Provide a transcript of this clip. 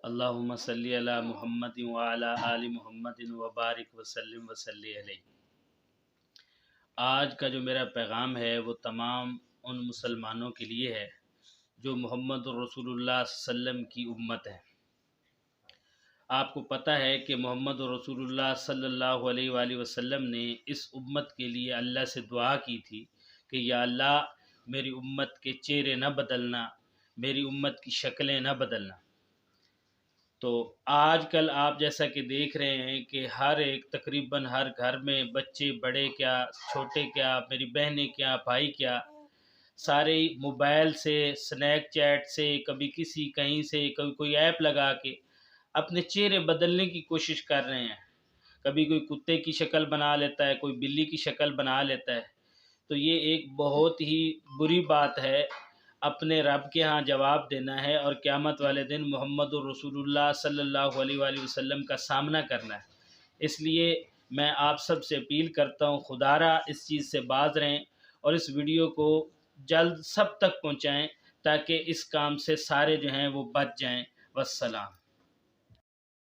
اللہم صلی علی محمد وعلی آل محمد وبارک وسلم وصلی علیہ۔ آج کا جو میرا پیغام ہے وہ تمام ان مسلمانوں کے لیے ہے جو محمد رسول اللہ صلی اللہ علیہ وسلم کی امت ہے۔ آپ کو پتہ ہے کہ محمد رسول اللہ صلی اللہ علیہ وآلہ وسلم نے اس امت کے لیے اللہ سے دعا کی تھی کہ یا اللہ میری امت کے چہرے نہ بدلنا، میری امت کی شکلیں نہ بدلنا۔ تو آج کل آپ جیسا کہ دیکھ رہے ہیں کہ تقریباً ہر گھر میں بچے بڑے کیا چھوٹے کیا، میری بہنیں کیا بھائی کیا، سارے موبائل سے سنیک چیٹ سے کبھی کسی کہیں سے کبھی کوئی ایپ لگا کے اپنے چہرے بدلنے کی کوشش کر رہے ہیں۔ کبھی کوئی کتے کی شکل بنا لیتا ہے، کوئی بلی کی شکل بنا لیتا ہے۔ تو یہ ایک بہت ہی بری بات ہے۔ اپنے رب کے ہاں جواب دینا ہے اور قیامت والے دن محمد رسول اللہ صلی اللہ علیہ وآلہ وسلم کا سامنا کرنا ہے۔ اس لیے میں آپ سب سے اپیل کرتا ہوں خدا را اس چیز سے باز رہیں اور اس ویڈیو کو جلد سب تک پہنچائیں تاکہ اس کام سے سارے جو ہیں وہ بچ جائیں۔ والسلام۔